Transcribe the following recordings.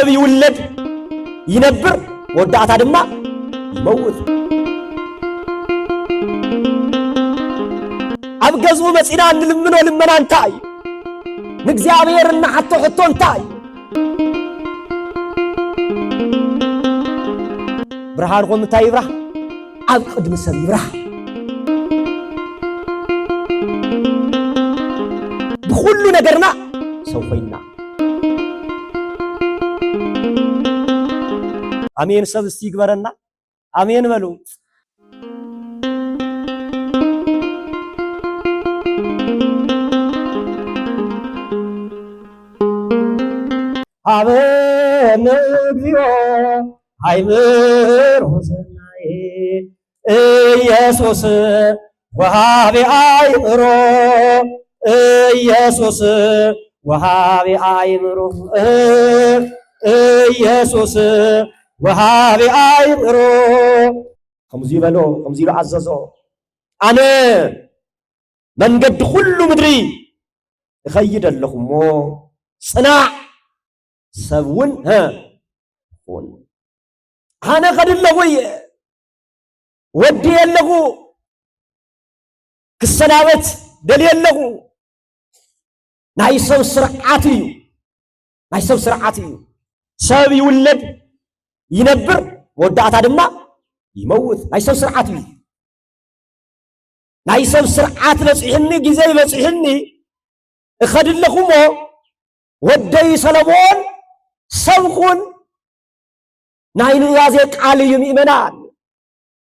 ሰብ ይውለድ ይነብር ወዳታ ድማ ይመውት አብገዙ መጽና እንልምኖ ልመና እንታይ ንእግዚአብሔርና ሐቶ ሕቶ እንታይ ብርሃንኩም እንታይ ይብራህ ኣብ ቅድሚ ሰብ ይብራህ ብኩሉ ነገርና ሰው ኮይና አሜን ሰብ እስቲ ይግበረና አሜን በሉ አሜን እግዚኦ አይምር ሆሰናዬ ኢየሱስ ወሃቢ አይምሮ ኢየሱስ ወሃቢ አይምሮ ኢየሱስ ወሃቢ አይምሮ ከምዚ በሎ ከምዚ አዘዞ አነ መንገድ ሁሉ ምድሪ እኸይድ ኣለኹሞ ጽናዕ ሰውን ሆን አነ ቀድለሁ ወዲ የለሁ ክሰናበት ደል የለሁ ናይ ሰብ ስርዓት እዩ ናይ ሰብ ስርዓት እዩ ሰብ ይውለድ ይነብር ወዳታ ድማ ይመውት ናይ ሰብ ስርዓት እዩ ናይ ሰብ ስርዓት በጽሕኒ ግዜ በጽሕኒ እኸድለኹሞ ወደይ ሰለሞን ሰብኹን ናይ ንዛዜ ቃል እዩ ምእመናን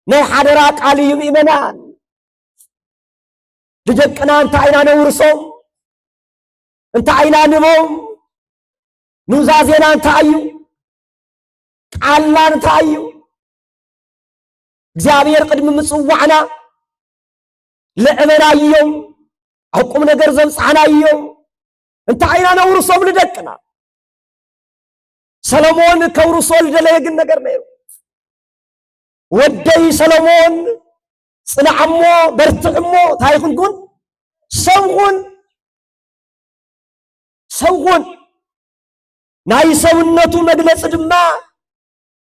ናይ ሓደራ ቃል እዩ ምእመናን ልደቅና እንታይ ኢና ነውርሶም እንታይ ኢና ንቦም ንዛዜና እንታይ እዩ ቃልና እንታይ እዩ እግዚአብሔር ቅድሚ ምጽዋዕና ለዕመና እዮም አቁም ነገር ዘምጽዓና እዮም እንታይ ኢና ነውርሶም ልደቅና ሰሎሞን ከውርሶ ልደለየ ግን ነገር ነይሩ ወደይ ሰሎሞን ጽናዕሞ በርትዕሞ ታይኹን ግን ሰውኹን ናይ ሰውነቱ መግለጽ ድማ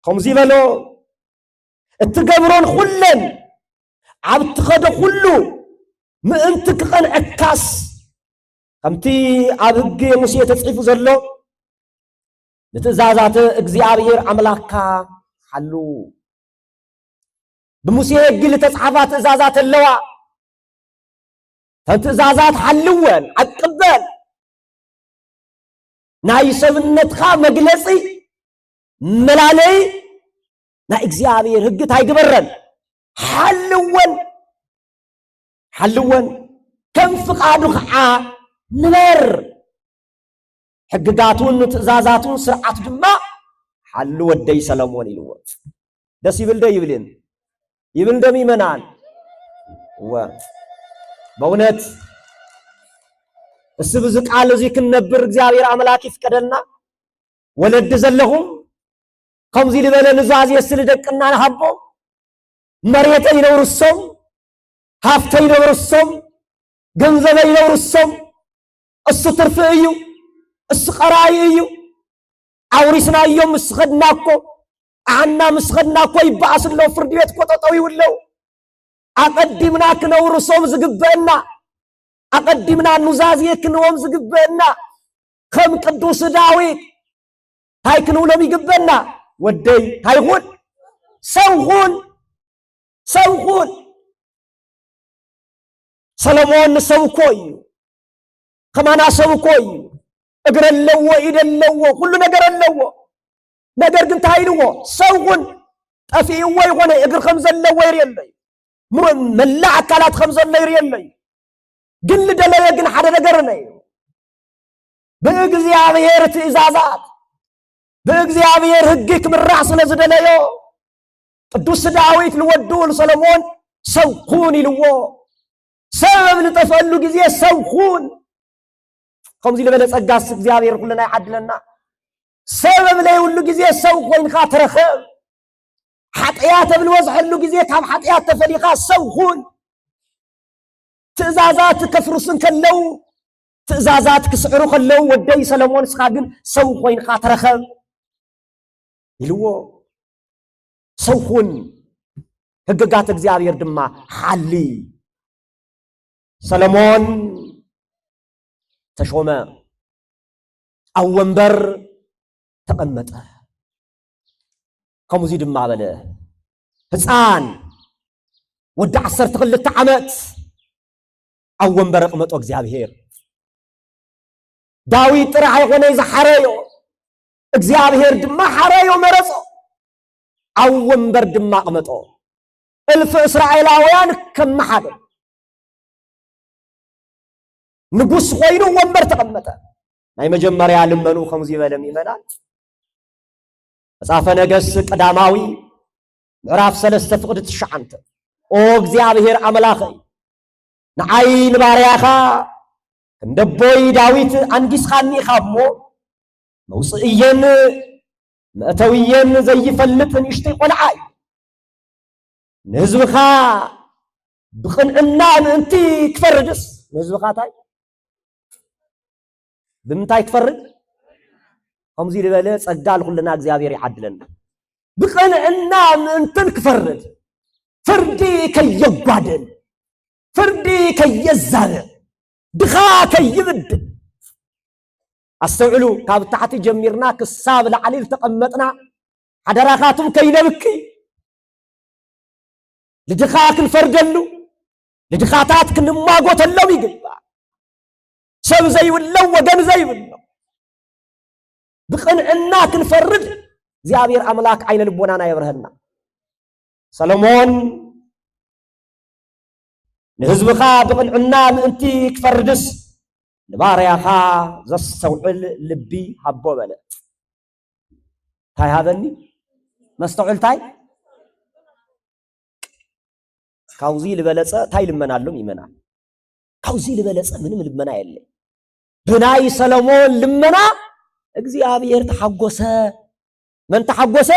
ከምዚ በሎ እትገብሮን ሁለን ኣብ ትኸደ ሁሉ ምእንቲ ክቐንዐካስ ከምቲ ኣብ ሕጊ ሙሴ ተጽሒፉ ዘሎ ንትእዛዛት እግዚአብሔር አምላካ ሓሉ ብሙሴ ሕጊ ዝተጻሕፋ ትእዛዛት ኣለዋ ትእዛዛት ሓልወን ኣቅበል ናይ ሰብነትካ መግለጺ መላለይ ናይ እግዚአብሔር ሕጊ ታይግበረን ሓልወን ከም ፍቃዱ ከዓ ንበር ሕግጋቱን ትእዛዛቱን ስርዓቱ ድማ ሓሉ ወደይ ሰሎሞን ኢልዎ ደስ ይብል ደ ይብልን ይብል ደም ይመናል በእውነት እስ ብዙ ቃል እዚ ክንነብር እግዚአብሔር አምላክ ይፍቀደልና ወለድ ዘለኹም ከምዚ ልበለ ንዛዜ ስለደቅና ንሃቦ መሬት ይነውርሶም ሃፍተ ይነውርሶም ገንዘብ ይነውርሶም እሱ ትርፍ እዩ እሱ ቀራይ እዩ አውሪስና እዮም ምስኸድናኮ አና ምስኸድናኮ ይባስሎ ፍርድ ቤት ቆጠጠው ይውለው አቀዲምና ክነውርሶም ዝግበና አቀዲምና ኑዛዜ ክንዎም ዝግበና ከም ቅዱስ ዳዊት ታይክንውሎም ይግበና ወደይ ታይኹን ሰውኹን ሰሎሞን ሰውኮ እዩ ከማና ሰውኮ እዩ እግር ኣለዎ ኢድ ኣለዎ ሁሉ ነገር ኣለዎ ነገር ግን ታይልዎ ሰውኹን ጠፊእዎ ይኾነ እግር ከም ዘለዎ ይርየለይ መላእ አካላት ከም ዘሎ ይርየለይ ግን ልደለየ ግን ሓደ ነገር ነይ በእግዚአብሔር ትእዛዛት በእግዚአብሔር ሕግ ክምራሕ ስለዝደለዮ ቅዱስ ዳዊት ልወዱ ሰሎሞን ሰውኹን ኢልዎ ሰብ ንጠፈሉ ጊዜ ሰውኹን ከምዚ ልበለ ጸጋስ እግዚአብሔር ኩለና ይዓድለና ሰበብ ላይ ሁሉ ጊዜ ሰው ኮይንካ ተረኸብ ኃጢአት ብልወዝሐሉ ጊዜ ካብ ኃጢአት ተፈሊኻ ሰውኹን ትእዛዛት ከፍሩስን ከለው ትእዛዛት ክስዕሩ ከለው ወደይ ሰሎሞን ስኻ ግን ሰው ኮይንካ ተረኸብ ይልዎ ሰውኹን ሕግጋት እግዚአብሔር ድማ ሓሊ ሰሎሞን ተሾመ ኣብ ወንበር ተቐመጠ ከምዚ ድማ በለ ህፃን ወዲ 12 ዓመት ኣብ ወንበር ኣቕመጦ እግዚአብሔር ዳዊት ጥራሕ ኣይኮነ ዝሓረዮ እግዚአብሔር ድማ ሓረዮ መረጾ ኣብ ወንበር ድማ ኣቕመጦ እልፍ እስራኤላውያን ከመሓደ ንጉስ ኮይኑ ወንበር ተቐመጠ ናይ መጀመርያ ልመኑ ከምዚ በለም ይመናል መጽሐፈ ነገሥት ቀዳማዊ ምዕራፍ 3 ፍቅዲ 9 ኦ እግዚአብሔር አምላኸይ ንዓይ ንባርያኻ እንደቦይ ዳዊት አንዲስኻኒ ኻሞ መውፅእየን መእተውየን ዘይፈልጥ ንእሽተይ ቆልዓይ ንህዝብኻ ብቕንዕና ምእንቲ ክፈርድስ ንህዝብኻ ታይ ብምንታይ ክፈርድ ከምዚ ልበለ ጸጋ ለኩልና እግዚአብሔር ይዓድለና ብቕንዕና ምእንትን ክፈርድ ፍርዲ ከየጓደል ፍርዲ ከየዛብዕ ድኻ ከይብድል ኣስተውዕሉ ካብ ታሕቲ ጀሚርና ክሳብ ላዕሊ ተቐመጥና ሓደራኻቱም ከይነብኪ ልድኻ ክንፈርደሉ ልድኻታት ክንማጎተሎም ይግባእ ሰብ ዘይብለው ወገን ዘይብለው ብቕንዕና ክንፈርድ እግዚአብሔር አምላክ ዓይነ ልቦናና ይብርህና ሰሎሞን ንህዝብኻ ብቕንዕና ምእንቲ ክፈርድስ ንባርያኻ ዘስተውዕል ልቢ ሃቦ በለ ታይ ሃበኒ መስተውዕል ታይ ካውዚ ልበለጸ ታይ ልመናሎም ይመናል ካውዚ ልበለጸ ምንም ልመና የለ ብናይ ሰሎሞን ልመና እግዚአብሔር ተሐጎሰ من تحጎሰ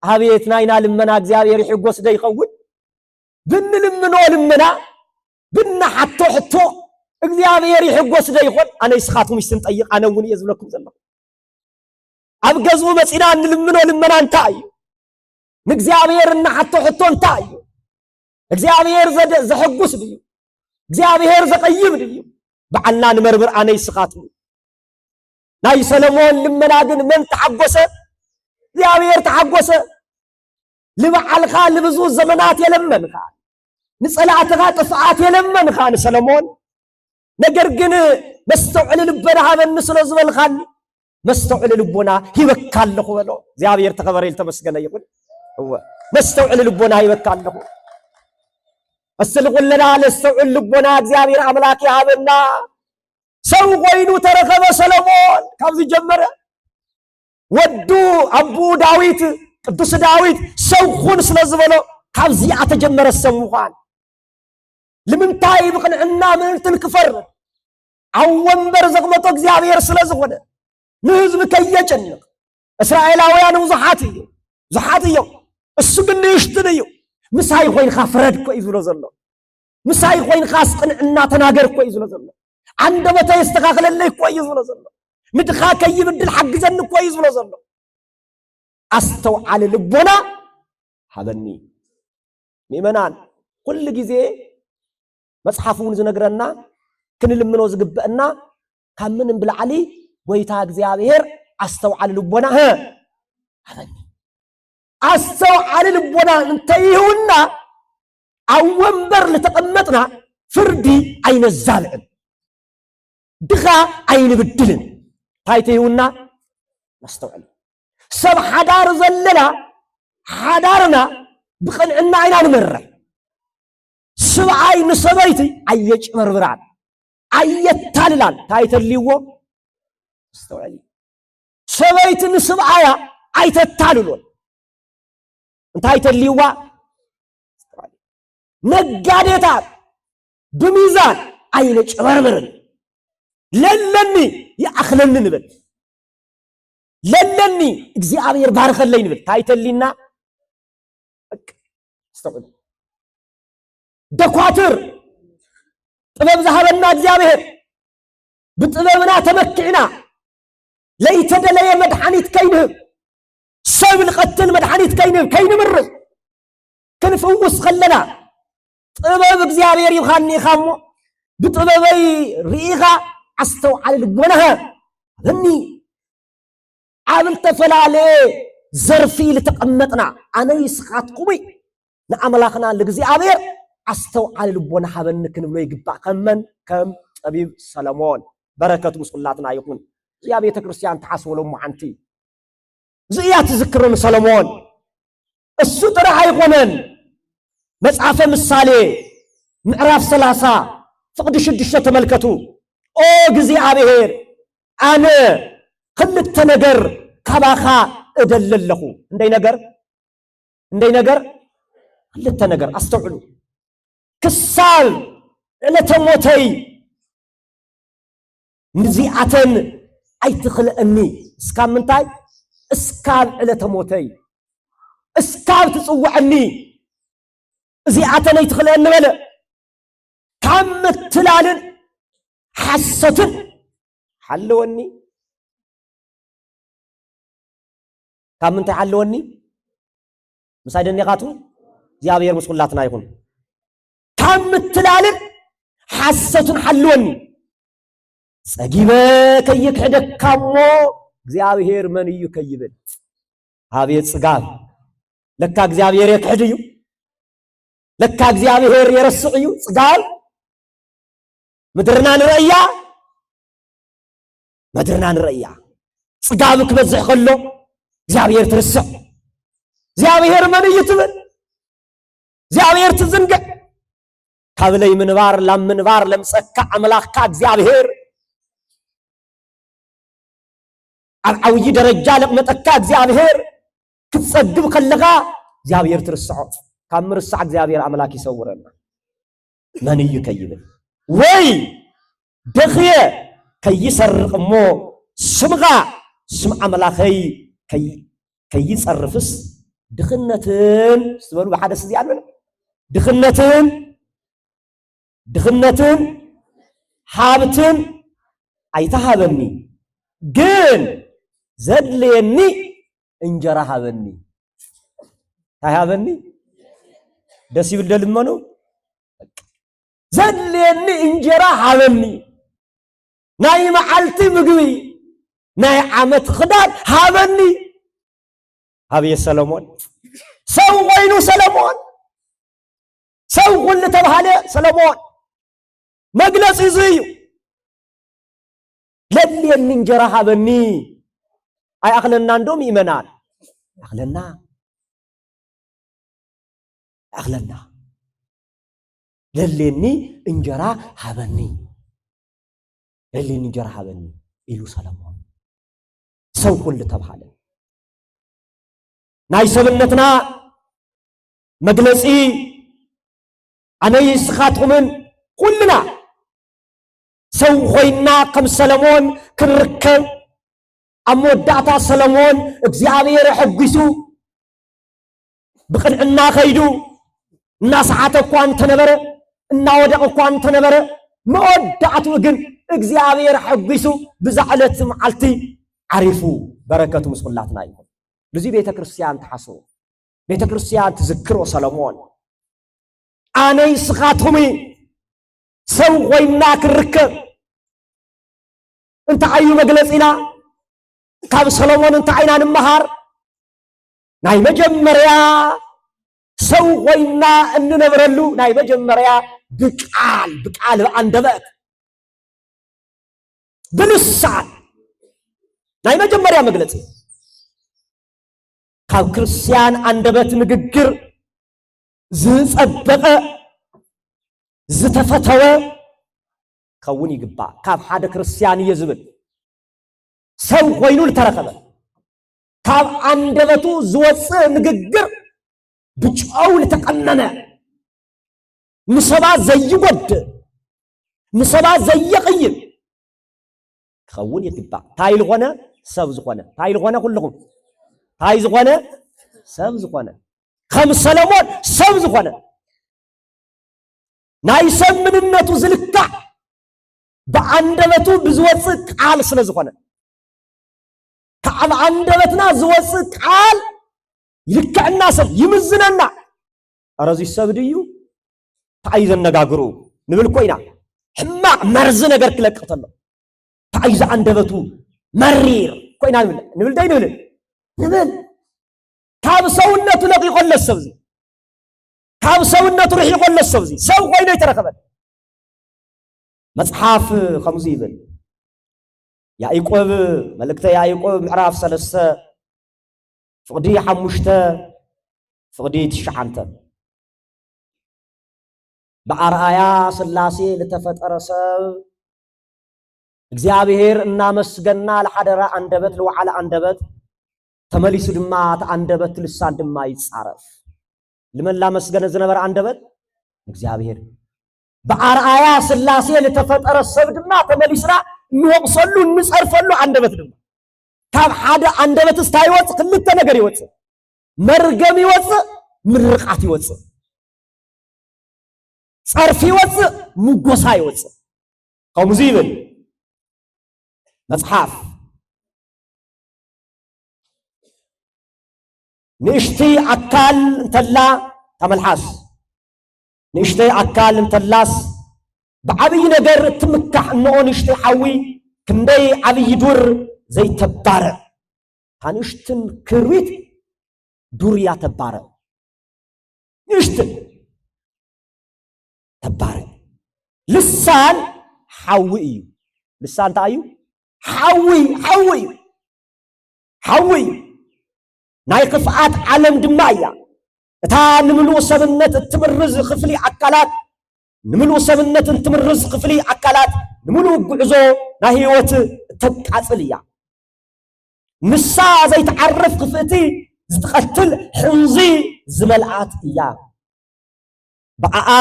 አቤት ናይና ልመና እግዚአብሔር ይሕጎስ ደይኸውን ብንልምኖ ልመና ብናሐቶ ሕቶ እግዚአብሔር ይሕጎስ ደይኾን ኣነ ይስኻቱም ይስን ጠይቕ ኣነውን የዝብለኩም ዘለኹ ኣብ ገዝኡ መፂና እንልምኖ ልመና እንታይ እዩ ንእግዚአብሔር እናሐቶ ሕቶ እንታይ እዩ እግዚአብሔር ዘሕጉስ ድዩ እግዚአብሔር ዘቀይም ድዩ በዓልና ንመርምር ኣነ ይስኻቱም ናይ ሰሎሞን ልመና ግን መን ተሐጎሰ እግዚአብሔር ተሐጎሰ ልበዓልኻ ልብዙ ዘመናት የለመንኻ ንጸላእትኻ ጥፍዓት የለመንኻ ሰሎሞን ነገር ግን መስተውዕል ልቦና ሃበኒ ስለ ዝበልኻኒ መስተውዕል ልቦና ሂበካለኹ በሎ እግዚአብሔር ተኸበረ ይልተመስገነ ይሁን መስተውዕል ልቦና ሂበካለኹ አስልቁለና ለስተውዕል ልቦና እግዚአብሔር አምላክ ያሃበና ሰው ኮይኑ ተረከበ ሰሎሞን ካብዚ ጀመረ ወዱ አቡ ዳዊት ቅዱስ ዳዊት ሰው ኹን ስለዝበሎ ካብዚ አተጀመረ ሰሙኻን ለምንታይ ብቅንዕና ምንትን ክፈር አው ወንበር ዘቅመጦ እግዚአብሔር ስለዝኾነ ንህዝብ ከየጨንቅ እስራኤላውያን ዙሓት እዩ እሱ ግን ይሽትንዩ ምሳይ ኮይንካ ፍረድ ኮ ይዝሎ ዘሎ ምሳይ ኮይንካ ቅንዕና ተናገር ኮ ይዝሎ ዘሎ አንደበተ ይስተካከለልይ ኮ ይዝሎ ዘሎ ምድኻ ከይብድል ሓግዘን ኮ ይዝሎ ዘሎ አስተውዓለ ልቦና ሃበኒ ሚመናን ኩል ጊዜ መጽሐፉን ዝነግረና ክንልምኖ ዝግበአና ካብ ምንም ብላዕሊ ወይታ እግዚአብሔር አስተውዓለ ልቦና ሃበኒ አስተውዓለ ልቦና እንተይሁና ኣብ ወንበር ለተቀመጥና ፍርዲ አይነዛልዕን ድኻ አይንብድልን ታይተይሁና ናስተውዕል ሰብ ሓዳር ዘለላ ሓዳርና ብቕንዕና አይና ንመርሕ ሰብኣይ ንሰበይቲ አየጭበርብራን አየታልላን ታይተልይዎ አስተውዕል ሰበይቲ ንሰብኣያ አይተታልሎን እንታይ ተልይዋ ነጋዴታት በሚዛን አይነ ጭበርበርን ለለኒ ያخلن ንብል ለለኒ እግዚአብሔር ባርከለኝ ንብል ታይተሊና አስተውል ደኳትር ጥበብ ዘሃበና እግዚአብሔር በጥበብና ተመክዕና ለይተደለየ መድኃኒት ከይንህብ سب القتل مدحانيت كين مرز كنفوس خلنا طبب እግዚአብሔር ይኻኒ ኻሞ بطببي ريغا استو على البنها هني عامل تفلالي زرفي لتقمطنا انا يسخاتكم نعملاخنا لእግዚአብሔር استو على البنها بنكن بلو يغبا كم طبيب سلمون بركه مسلاتنا يكون زي ቤተ ክርስቲያን ተሐስወለው ማንቲ زيያ تذكرن سلمون እሱ ጥራህ አይቆመን መጽሐፈ ምሳሌ ምዕራፍ 30 فقد شدشة تملكتو او እግዚአብሔር አነ ክልተ ነገር ከባኻ እደለለኹ እንደይ ነገር ክልተ ነገር አስተውሉ ክሳል ለተሞተይ ንዚአተን አይትخلእኒ እስካምንታይ እስካብ ለተሞተይ እስካብ ትጽውዕኒ እዚአተን አይትخلእኒ በለ كم تلالن حستن حلوني كم انت حلوني مساعدني قاتو እግዚአብሔር مسؤولاتنا يكون كم تلالن حستن حلوني صقيبه كيكحدك كمو እግዚአብሔር من يكيبل አቤት ጽጋብ ለካ እግዚአብሔር ይክሕድዩ ለካ እግዚአብሔር ይረስዕዩ ጽጋብ مدرنا نرأيا صقابك بزح خلو زابير ترسع زابير من يتبن زابير تزنق قبلي منبار لمسكع عملاقات زابير عوي درجالك متكات زابير كتصدب خلقا زابير ترسع كم رسعك زابير عملاك يسورنا من يكيبن وي دخيه كي يسرق مو سمغا سمع ملاخي كي يصرفس دخنتن استبروا بحدث دي علنا دخنتن حابتن ايتهابني جن زدليني انجرا هابني هابني دسي بالدلمنو زلني انجرا هابني ناي معلتي مغوي ناي عمت خداد هابني هابي سلمون سو وينو سلمون سو كل تبهاله سلمون مجلس يزيو للي انجرا هابني اي اخلنا ندوم يمنال اخلنا لليني انجرا هابني لليني انجرا هابني إلو سلمون سو كل تبحاله ناي سبنتنا مجلسي أنا يسخاتهم كلنا سو خوينا كم سلمون كركب أمود داتا سلمون እግዚአብሔር حقسو بقنعنا خيدو الناس عاتقوا أنت نبره እናወደቀው አንተ ነበረ መወዳቱ ግን እግዚአብሔር ሐግሱ በዛዕለት ማዓልቲ አሪፉ በረከቱ መስላትና ይሁን ለዚህ ቤተክርስቲያን ተሐስቡ ቤተክርስቲያን ተዝክሮ ሰለሞን አነይ ስኻቱሚ ሰው ወይና ክርከብ እንተ አዩ መግለጽና ካብ ሰለሞን እንተ አይና ንመሃር ናይ መጀመሪያ ሰው ወይና እንነብረሉ ናይ መጀመሪያ بقال በአንደበት በልሳን ናይ መጀመሪያ መግለጽ ካብ ክርስቲያን አንደበት ንግግር ዝጸበቀ ዝተፈተወ ከውን ይግባ ካብ ሓደ ክርስቲያን ይዝብል ሰው ኮይኑ ተረከበ ካብ አንደበቱ ዝወጽ ንግግር ብጫው ለተቀነነ نسبا زي ود نسبا زي قيم خون يتبع تايل غنا سبز غنا تايل غنا كلهم تايز غنا سبز غنا خمس سلمون سبز غنا نايسم من النتو زلكا بعندبتو بزوص قال سلازغنا ካብ አንደበትና ዝወፅእ ቃል ይልክዕና ሰብ ይምዝነና አረዚ ሰብ ድዩ ታይዘ ነጋግሩ ንብል ኮይና ሕማቅ መርዝ ነገር ክለቅተሎ ታይዘ አንደበቱ መሪር ኮይና ንብል ዳይ ንብል ካብ ሰውነቱ ለቂቆለ ሰብዚ ካብ ሰውነቱ ርሒቆለ ሰብዚ ሰብ ኮይኑ ይተረከበ መጽሐፍ ከምዚ ይብል ያዕቆብ መልእክተ ያዕቆብ ምዕራፍ 3 ፍቅዲ 5 ፍቅዲ 9 በአርአያ ሥላሴ ለተፈጠረ ሰብ እግዚአብሔር እናመስገና ለሐደራ አንደበት ለዋዓለ አንደበት ተመሊሱ ድማ አንደበት ልሳን ድማ ይጻረፍ ለመላ መስገነ ዝነበረ አንደበት እግዚአብሔር በአርአያ ሥላሴ ለተፈጠረ ሰብ ድማ ተመሊስና ንወቅሰሉ ንጸርፈሉ አንደበት ድማ ካብ ሓደ አንደበት ስታይወጽ ክልተ ነገር ይወጽ መርገም ይወጽ ምርቃት ይወጽ ጸርፍ ይወጽ ሙጎሳ ይወጽ ከምዚ ይብል መጽሐፍ ንእሽቲ አካል እንተላ ተመልሐስ ንእሽቲ አካል እንተላስ بعبي نجر تمكح نونشت حوي كندي عبي دور زي تبارة هنشتن كرويت دوريا تبارة نشتن تبارة لسان حوي لسان تايو حوي نايقفات عالم دمايا تا نملو سبنت تبرز خفلي عقلات نملو سبنت تمرز خفلي عقلات نملو غعزو نهيوت تقاصليا نسا زي تعرف خفتي زتقتل حنزي زملعات ايا بقى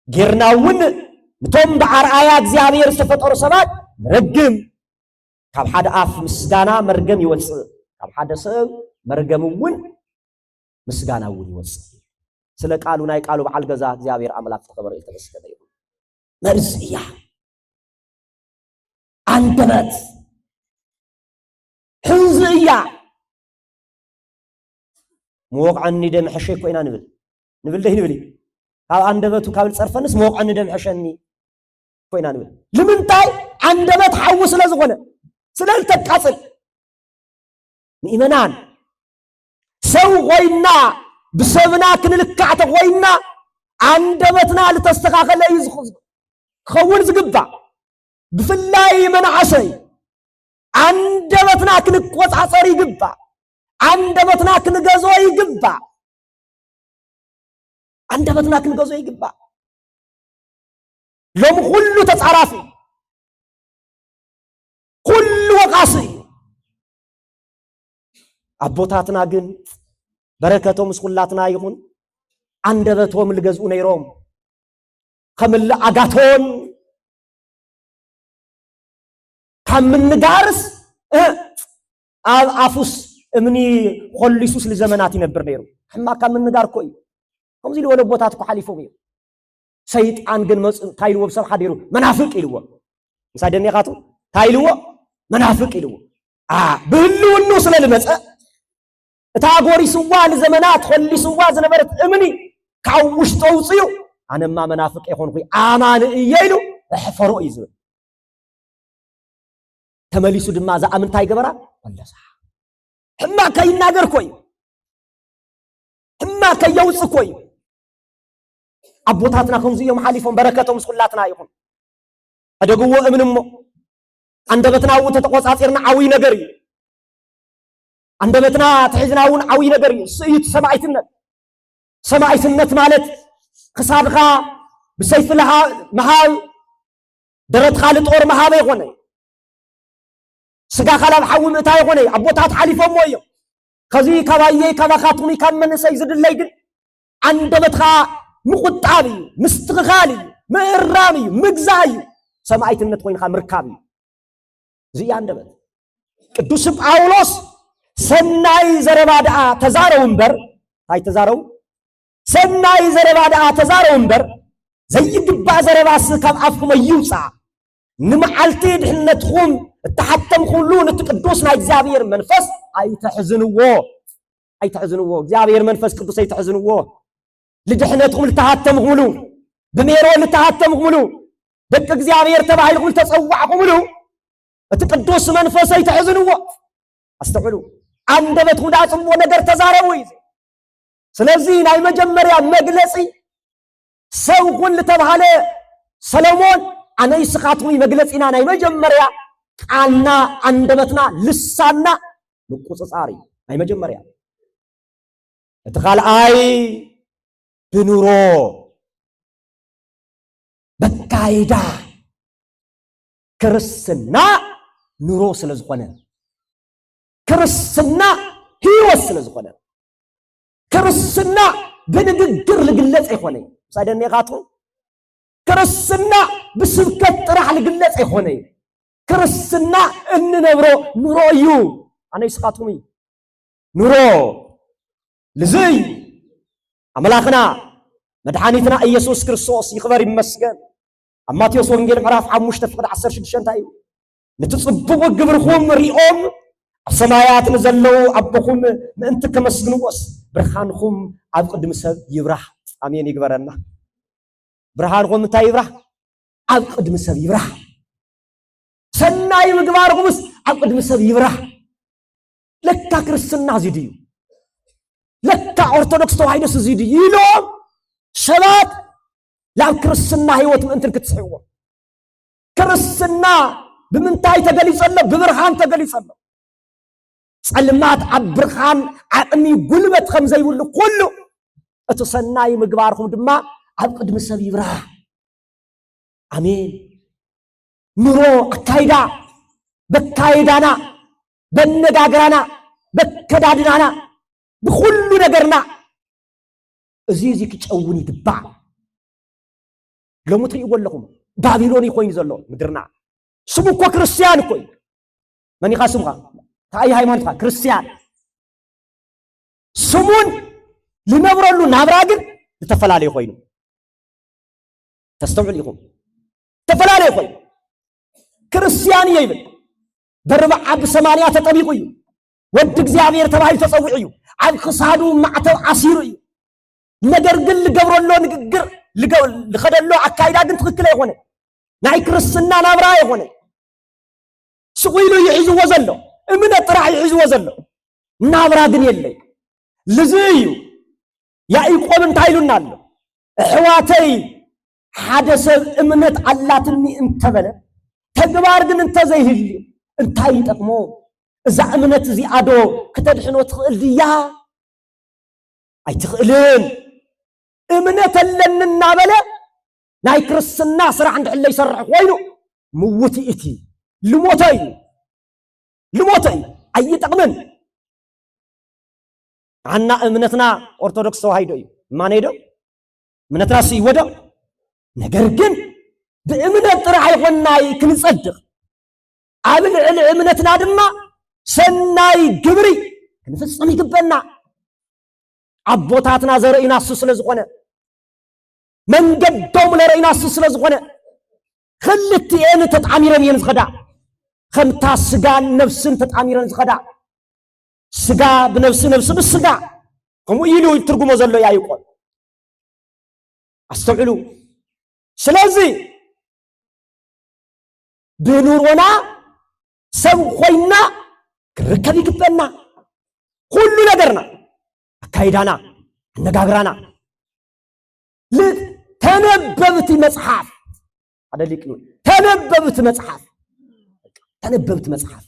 غيرناون نتوم بعرآيا እግዚአብሔር ተፈጠሩ ሰባት መርገም ካብ ሓደ አፍ ምስጋና መርገም ይወጽ ካብ ሓደ ሰብ መርገምውን ምስጋናውን ይወጽ ስለ ቃሉ ናይ ቃሉ በዓል ገዛ እግዚአብሔር አምላክ ተከበረ የተመስገነ ይሁን መርዝያ አንደበት ሕንዝያ ሞቅዓኒ ደም ሕሸ ኮይና ንብል ደይ ንብል ካብ አንደበቱ ካብ ጸርፈንስ ሞቅዓኒ ደም ሕሸኒ ኮይና ንብል ለምንታይ አንደበት ሐው ስለዝኾነ ስለልተቃጽል ንኢመናን ሰው ሆይና بسبنا كنلكع تغوينا عندبتنا لتستخاخل يزخز خون زقبا بفلاي من عصي عندبتنا كنقوص عصري قبا عندبتنا كنقزوي قبا عندبتنا كنقزوي قبا لهم كله تتعرفي كل وقاسي أبوتاتنا قن بركاتهم سخلاتنا يخون عندبتهم لغزو نيروم كمل أغاتون كمل ندارس عفوس امني خليسوس لزمانات ينبر نيرو حما كمل ندار كوي كم زي لولو بوتاتكو حليفو بيو سيطان قن تايلو بسر حديرو منافق إلو مساعدني خاتو تايلو منافق إلو بهلو النوصل لمسأ تاغوري سوا لزمانات خلي سوا زنبرت امني كاوش توصيو انا ما منافق يكون في امان ييلو احفروا يزو تمليسو دما ذا امنتا يغبرا ولسا حما كايناغر كوي حما كيوص كوي ابوتاتنا كم زيوم حالفون بركاتهم سخلاتنا يكون ادغو امنمو عندبتنا وتتقصاصيرنا عوي نغري عندبتنا تحزناون عوي نغري سيت سماعيتነት ማለት خصابخا بسيف لها مهاو درت خالد طور مهاب يكون سغا خلاب حوم اتا يكون ابوታት حليفهم ويو كزي كبايي كباخاتوني كمن سيزد ليغن عندبتها مقطابي مستغخالي ميرامي مغزاي سماعيتነት ኮይንካ ምርካቢ زي عندبت ቅዱስ ጳውሎስ ሰናይ ዘረባዳ ተዛረው እንበር አይ ተዛረው ሰናይ ዘረባዳ ተዛረው እንበር ዘይግባ ዘረባስ ካብ አፍኩም ይውፃ ንመዓልቲ ድሕነትኩም التحتم خلون التقدسنا እግዚአብሔር መንፈስ አይተሕዝንዎ እግዚአብሔር መንፈስ ቅዱስ አይተሕዝንዎ لدحنتكم لتحتمكم له بميرو لتحتمكم له دق እግዚአብሔር ተባሂልኩም ተጸዋዕኩም له التقدس መንፈስ አይተሕዝንዎ አስተውሉ አንደበቱን ዳጽሞ ነገር ተዛረቡ ይዘ ስለዚህ ናይ መጀመሪያ መግለጺ ሰው ሁሉ ተባለ ሰሎሞን አነይ ስኻቱም መግለጺና ናይ መጀመሪያ ቃልና አንደበትና ልሳና ምቁጽጻሪ ናይ መጀመሪያ ተኻልአይ ብኑሮ በካይዳ ክርስትና ኑሮ ስለዝኾነ ክርስትና ህይወት ስለዝኾነ ክርስትና በንግግር ልግለጽ አይሆነ ሳይደነቃቱ ክርስትና በስብከት ጥራህ ልግለጽ አይሆነ ክርስትና እንነብሮ ኑሮ እዩ አነይ ስኻቱም ኑሮ لزي أملاكنا مدحانيتنا إيسوس كريستوس يخبر يمسكن أما تيوس ونجيل معرف عموش تفقد عصر شدشان تايو نتصبوا قبركم ريئوم السمايات نزلوا عبكم أنت كمسجنوس برهانكم عبقد مسب يبرح أمين يكبرنا برهانكم تا يبرح عبقد مسب يبرح سناي مقباركم عبقد مسب يبرح لك كريستنا زيديو لك أرثوذكس توحيدس زيد يلوم شباب لا كرسنا هيوت من أنت كتسحوا كرسنا بمنتاي تقلي صلى ببرهان تقلي صلى علمات عبرهان عقني قلبت خمزة يقول كله أتصناي مقباركم دما عبقد مسبي برا آمين نورو أكايدا بكايدانا بنجاجرانا بكدادنا بكل نجرنا أزيزك تأوني تبع لو متري يقول لكم بابلوني خوين زلوا مدرنا سموك كريستيان كوي ماني خاسمها تاي هاي مانتها كريستيان سمون لنبرلو نابراجن تفلالي خوينو تستوعب لكم تفلالي خوين كريستيان يبل بربع عب سمانية تطبيقي ود እግዚአብሔር ተባሂል ተጸውዑ አብ ክሳዱ ማዕተብ አሲሩ ነገር ግን ልገብረሎ ንግግር ልኸደሎ አካይዳ ግን ትክክል አይሆነ ናይ ክርስትና ናብራ አይሆነ ስቁይሉ ይሕዝዎ ዘሎ እምነት ጥራሕ ይሕዝዎ ዘሎ ናብራ ግን የለይ ልዝዩ ያዕቆብ እንታይሉና አለ ሕዋተይ ሓደ ሰብ እምነት አላትኒ እንተበለ ተግባር ግን እንተዘይህል እንታይ ይጠቅሞ إذا أمنت زي أدو كتدحنو تخيل ديا أي تخيلين أمنت اللن النابلة ناي كرس الناس راح عند اللي يسرع وينو موتي إتي لموتي أي تقمن عنا أمنتنا أرثوذكس وهايدو ما نيدو أمنتنا سيودو نجرجن بأمنت راح يكون ناي كنصدق عامل أمنتنا دما سناي جبري نفسهم يقبلنا عبوتاتنا زرعنا سلسلة زغنة من قدوم لرعنا سلسلة زغنة خلتي أنا تتعميرا ينزغدا خمتا سقا نفس تتعميرا ينزغدا سقا بنفس بالسقا هم يلو يترقموا زلو يا يقول استوعلوا سلازي بنورنا سوخينا كركبي كبنا كل نجرنا كايدانا نجاجرانا لتنببت مصحف هذا اللي يقول تنببت مصحف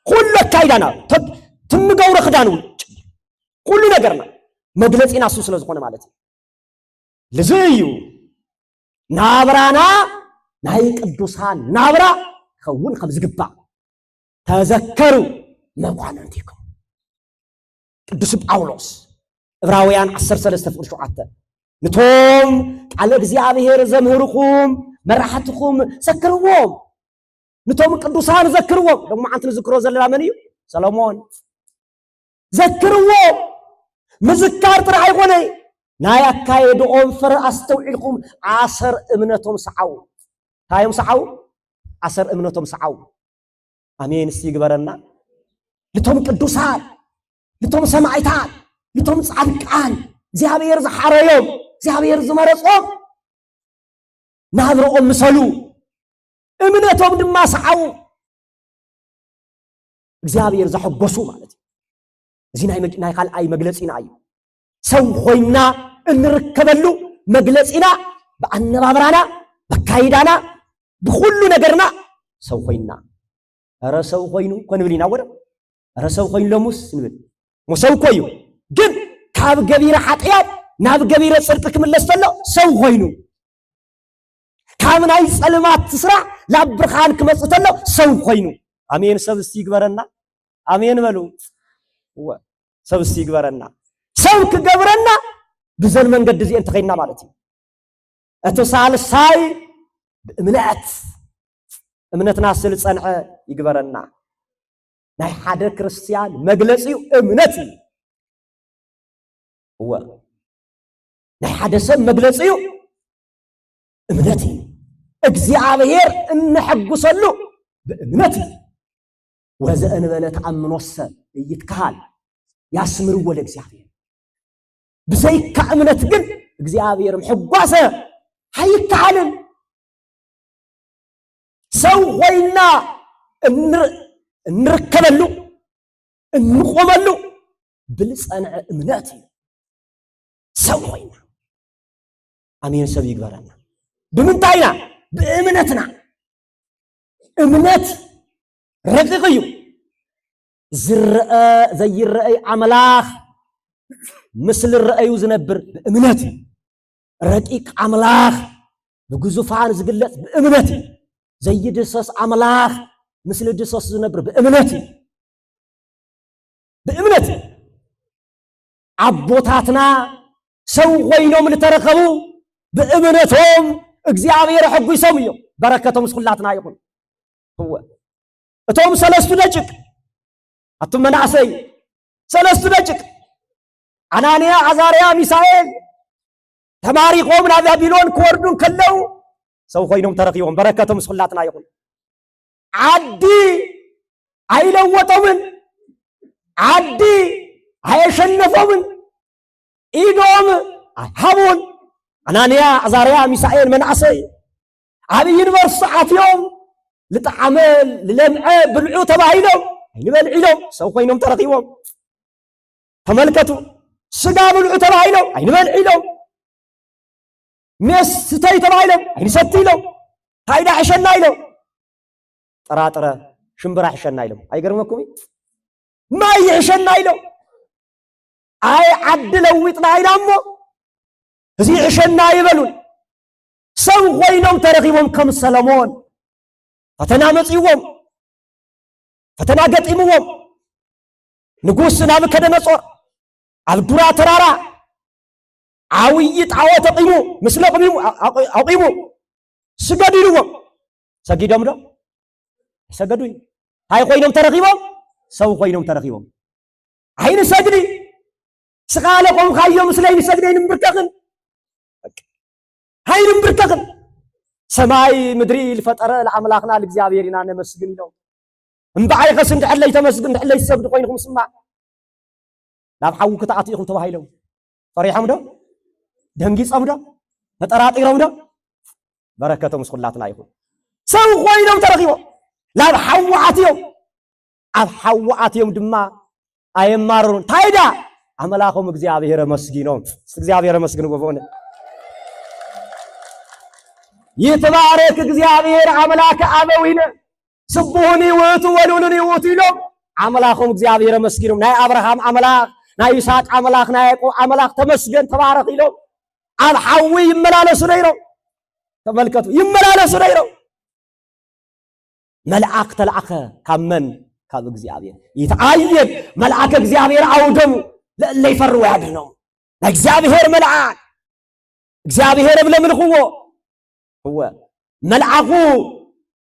كل كايدانا تمجور خدانو كل نجرنا مجلسنا سوس لزقنا مالتي لزيو نابرانا نايك الدوسان نابرا خون خمس قبع تذكروا ما قانونتكم قدس باولوس عبراويان 10:3 فرشو عته نتوم على እግዚአብሔር ዘምህርኩም መራሕትኩም ዘክርዎም نتوم ቅዱሳን ዘክርዎም ደሞ አንተ ዝክሮ ዘለላ ማን እዩ ሰሎሞን ዘክርዎም ምዝካር ጥራ አይሆነ ናይ አካይዶም ፍር አስተውዕልኩም 10 እምነቶም ሰዓው ታዮም ሰዓው 10 እምነቶም ሰዓው አሜን ሲግበረና لتم قدوسان لتم سماعتان لتم صادقان እግዚአብሔር ዘሐረዮም እግዚአብሔር ዝመረጾም ናብሮኦም ምሰሉ እምነቶም ድማ ሰዓው እግዚአብሔር ዘሐጎሱ ማለት እዚ ናይ ካልኣይ መግለጺና እዩ ሰው ሆይና እንርከበሉ መግለጺና በአነባብራና በካይዳና በሁሉ ነገርና ሰው ሆይና አረ ሰው ሆይኑ ኮንብሊና ወደ አረ ሰው ሆይኑ ለሙስ ንብል ሙሰው ኮዩ ግን ካብ ገቢረ ኃጢአት ናብ ገቢረ ጽድቅ ክምለስተሎ ሰው ሆይኑ ካብ ናይ ጸልማት ስራ ናብ ብርሃን ክመጽተሎ ሰው ሆይኑ አሜን ሰብስ ይግበረና አሜን በሉ ሰብስ ይግበረና ሰው ክገብረና ብዘን መንገድ እዚ እንተኸይና ማለት እዩ እተሳልሳይ እምነትና ስል ጸንዐ ይግበረና ናይ ሓደ ክርስቲያን መግለጺው እምነት ናይ ሓደ ሰብ መግለጺው እምነት እግዚአብሔር እንሐጉሰሉ በእምነት ወዘእንበለ ተአምኖሰ ይትካል ያስምርዎ ለእግዚአብሔር ብዘይካ እምነት ግን እግዚአብሔር ምሕጓሰ አይካልም ሰው ሆይና እንርከበሉ እንቆመሉ ብልጸንዐ እምነት ሰው ሆይና አሜን ሰብ ይግበረና ብምንታይና በእምነትና እምነት ረቂቅ ዝረአ ዘይረአይ አምላኽ ምስል ረአዩ ዝነብር በእምነት ረቂቅ አምላኽ በግዙፋን ዝግለጽ በእምነት ዘይድሰስ አምላኽ ምስል ድሰስ ዝነብር በእምነት አቦታትና ሰው ሆይኖም ልተረከቡ በእምነቶም እግዚአብሔር ሕጉሶም እዮም በረከቶም ስኩላትና ይኹን እቶም ሰለስቱ ደቂቅ አቶም መናእሰይ ሰለስቱ ደቂቅ አናንያ አዛርያ ሚሳኤል ተማሪቆም ናብ ባቢሎን ክወርዱን ከለው ሰው ሆይኖም ተረኺቦም በረከቶም ስኩላትና ይኹን ዓዲ አይለወጦምን ዓዲ አይሸነፎምን ኢዶም አይሃቡን አናንያ አዛርያ ሚሳኤል መናእሰይ ኣብ ዩኒቨርሲቲ አትዮም ልጣዓመል ለምዐ ብልዑ ተባሂሎም አይንበልዒሎም ሰው ሆይኖም ተረኺቦም ተመልከቱ ስጋ ብልዑ ተባሂሎም አይንበልዒሎም ሜስ ስተይ ተባሂሎም አይንሰትይሎም ታይዳ ዕሸና ኢሎም ጥራጥረ ሽምብራ ዕሸና ኢሎም አይገርመኩም ማይ ዕሸና ኢሎም አይ ዓዲ ለዊጥና ኢናሞ እዚ ዕሸና ይበሉን ሰው ሆይኖም ተረኺቦም ከም ሰሎሞን ፈተና መጽይዎም ፈተና ገጢምዎም ንጉስ ናቡከደነጾር ኣብ ዱራ ተራራ ዓውይ ጣዖት አቂሙ ምስለ አቂሙ ስገዱ ኢልዎም ሰጊዶም ዶ ሰገዱ ሃይ ሆይኖም ተረኺቦም ሰው ሆይኖም ተረኺቦም አይን ሰግዲ ስኻለቆም ካዮ ምስለይ ሰግደን ምብርከኽን ሃይንም ብርከኽን ሰማይ ምድሪ ልፈጠረ ለአምላኽና ለእግዚአብሔር ኢና ነመስግን ኢሎም እምበዓይ ኸስን ድሕለይ ተመስግን ድሕለይ ሰግድ ኮይንኩም ስማዕ ናብ ሓዊ ክትኣትኢኹም ተባሂሎም ፈሪሖም ዶ ደንጊጾም ዶ ተጠራጢሮም ዶ በረከቶም ስኩላትና ይኹን ሰው ሆይኖም ተረኺቦም ናብ ሓዊ ኣትዮም ኣብ ሓዊ ኣትዮም ድማ ኣይማረሩን ታይዳ አምላኾም እግዚአብሔር መስጊኖም እግዚአብሔር መስግን ወቦነ ይትባረክ እግዚአብሔር አምላከ አበዊነ ስቡሁኒ ውእቱ ወልዑሉኒ ውእቱ ኢሎም አምላኾም እግዚአብሔር መስጊኖም ናይ አብርሃም አምላኽ ናይ ይስሐቅ አምላኽ ናይ ያዕቆብ አምላኽ ተመስገን ተባረክ ኢሎም ኣብ ሓዊ ይመላለሱ ነይሮም ተመልከቱ ይመላለሱ ነይሮም መልአክ ተለአኸ ካብ መን ካብ እግዚአብሔር ይተአየድ መልአከ እግዚአብሔር አውደሙ ለእለ ይፈርዎ ያድነው እግዚአብሔር መልአክ እግዚአብሔር ብለምልኽዎ هو ملعقو